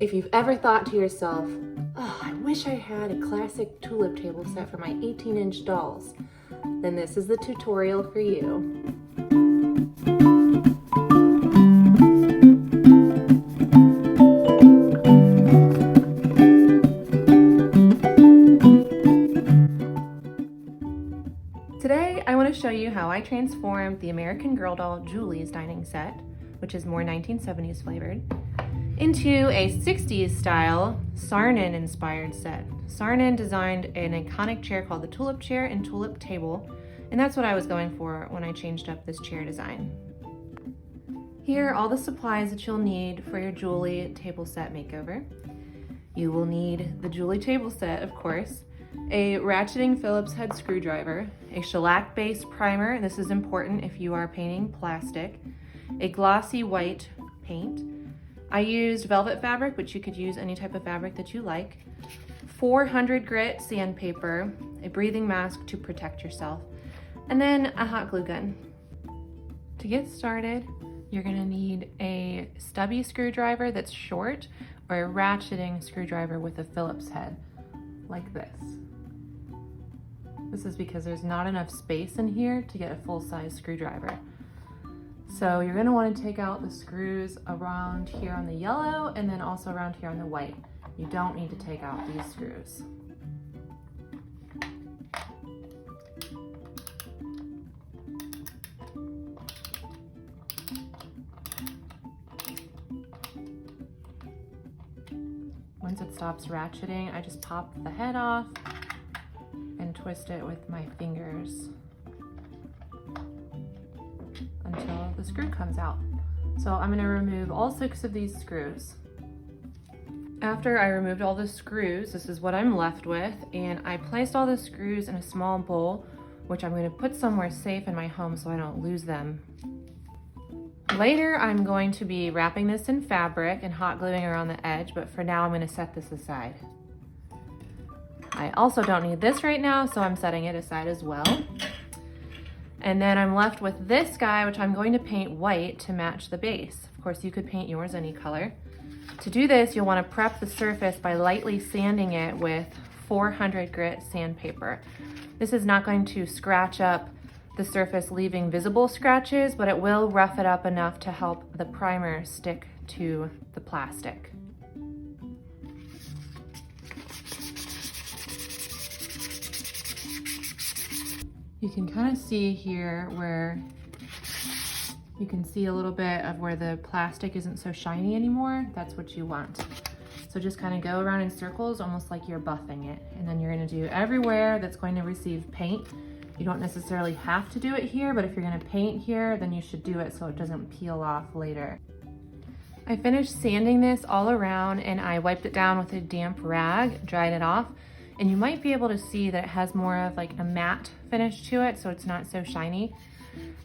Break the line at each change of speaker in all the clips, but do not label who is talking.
If you've ever thought to yourself, oh, I wish I had a classic tulip table set for my 18-inch dolls, then this is the tutorial for you. Today, I want to show you how I transformed the American Girl doll Julie's dining set, which is more 1970s flavored, into a 60s style Saarinen inspired set. Saarinen designed an iconic chair called the Tulip chair and Tulip table, and that's what I was going for when I changed up this chair design. Here are all the supplies that you'll need for your Julie table set makeover. You will need the Julie table set, of course, a ratcheting Phillips head screwdriver, a shellac-based primer, and this is important if you are painting plastic, a glossy white paint. I used velvet fabric, but you could use any type of fabric that you like, 400 grit sandpaper, a breathing mask to protect yourself, and then a hot glue gun. To get started, you're gonna need a stubby screwdriver that's short or a ratcheting screwdriver with a Phillips head, like this. This is because there's not enough space in here to get a full-size screwdriver. So you're gonna wanna take out the screws around here on the yellow and then also around here on the white. You don't need to take out these screws. Once it stops ratcheting, I just pop the head off and twist it with my fingers until the screw comes out. So I'm gonna remove all 6 of these screws. After I removed all the screws, this is what I'm left with, and I placed all the screws in a small bowl, which I'm gonna put somewhere safe in my home so I don't lose them. Later, I'm going to be wrapping this in fabric and hot gluing around the edge, but for now I'm gonna set this aside. I also don't need this right now, so I'm setting it aside as well. And then I'm left with this guy, which I'm going to paint white to match the base. Of course, you could paint yours any color. To do this, you'll want to prep the surface by lightly sanding it with 400 grit sandpaper. This is not going to scratch up the surface, leaving visible scratches, but it will rough it up enough to help the primer stick to the plastic. You can kind of see here where you can see a little bit of where the plastic isn't so shiny anymore. That's what you want. So just kind of go around in circles, almost like you're buffing it. And then you're gonna do everywhere that's going to receive paint. You don't necessarily have to do it here, but if you're gonna paint here, then you should do it so it doesn't peel off later. I finished sanding this all around and I wiped it down with a damp rag, dried it off. And you might be able to see that it has more of like a matte finish to it, so it's not so shiny.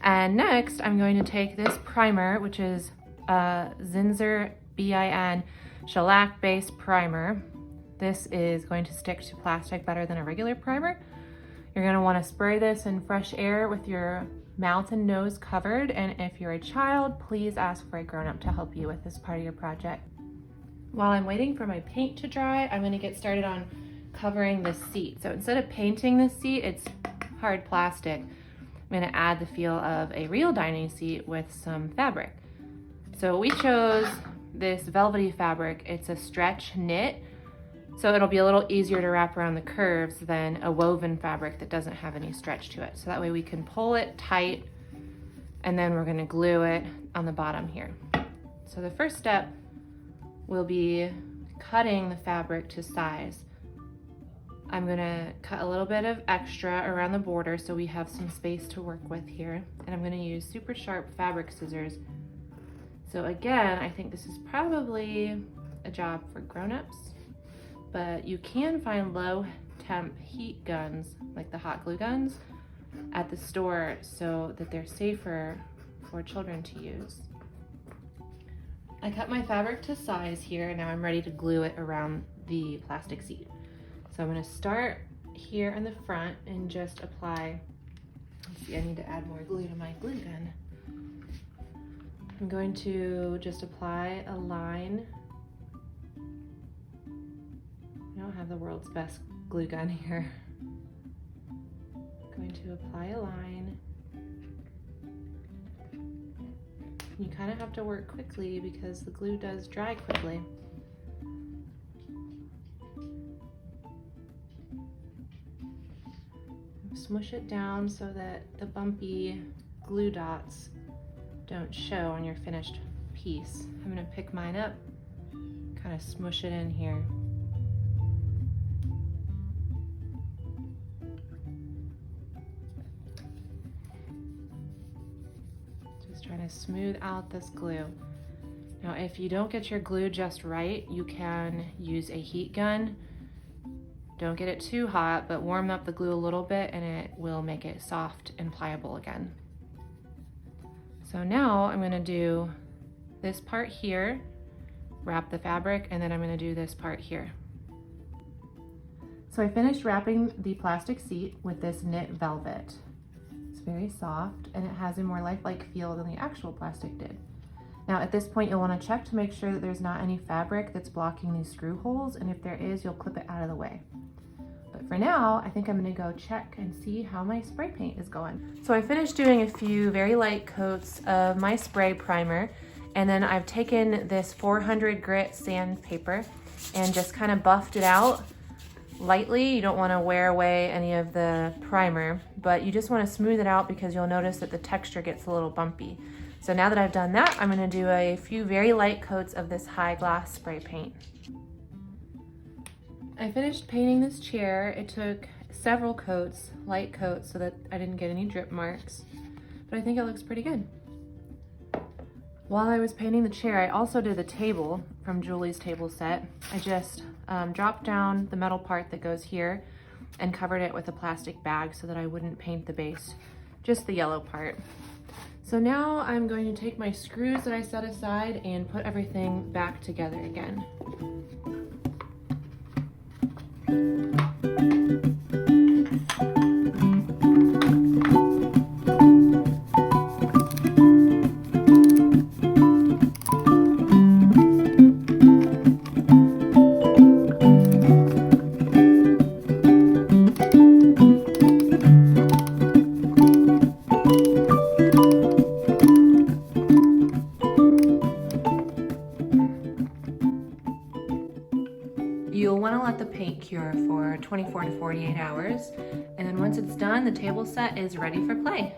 And next, I'm going to take this primer, which is a Zinsser BIN shellac-based primer. This is going to stick to plastic better than a regular primer. You're gonna wanna spray this in fresh air with your mouth and nose covered, and if you're a child, please ask for a grown-up to help you with this part of your project. While I'm waiting for my paint to dry, I'm gonna get started on covering the seat. So instead of painting the seat, it's hard plastic. I'm gonna add the feel of a real dining seat with some fabric. So we chose this velvety fabric. It's a stretch knit, so it'll be a little easier to wrap around the curves than a woven fabric that doesn't have any stretch to it. So that way we can pull it tight, and then we're gonna glue it on the bottom here. So the first step will be cutting the fabric to size. I'm gonna cut a little bit of extra around the border so we have some space to work with here. And I'm gonna use super sharp fabric scissors. So again, I think this is probably a job for grown-ups, but you can find low temp heat guns, like the hot glue guns, at the store so that they're safer for children to use. I cut my fabric to size here, and now I'm ready to glue it around the plastic seat. So I'm gonna start here in the front and just apply, let's see, I need to add more glue to my glue gun. I'm going to just apply a line have the world's best glue gun here. Going to apply a line. You kind of have to work quickly because the glue does dry quickly. Smush it down so that the bumpy glue dots don't show on your finished piece. I'm gonna pick mine up, kind of smush it in here. Just trying to smooth out this glue. Now, if you don't get your glue just right, you can use a heat gun. Don't get it too hot, but warm up the glue a little bit and it will make it soft and pliable again. So now I'm gonna do this part here, wrap the fabric, and then I'm gonna do this part here. So I finished wrapping the plastic seat with this knit velvet. It's very soft and it has a more lifelike feel than the actual plastic did. Now at this point you'll wanna check to make sure that there's not any fabric that's blocking these screw holes, and if there is, you'll clip it out of the way. But for now, I think I'm gonna go check and see how my spray paint is going. So I finished doing a few very light coats of my spray primer, and then I've taken this 400 grit sandpaper and just kind of buffed it out lightly. You don't wanna wear away any of the primer, but you just wanna smooth it out because you'll notice that the texture gets a little bumpy. So now that I've done that, I'm gonna do a few very light coats of this high gloss spray paint. I finished painting this chair. It took several coats, light coats, so that I didn't get any drip marks, but I think it looks pretty good. While I was painting the chair, I also did the table from Julie's table set. I just dropped down the metal part that goes here and covered it with a plastic bag so that I wouldn't paint the base, just the yellow part. So now I'm going to take my screws that I set aside and put everything back together again. You'll want to let the paint cure for 24 to 48 hours, and then once it's done, the table set is ready for play.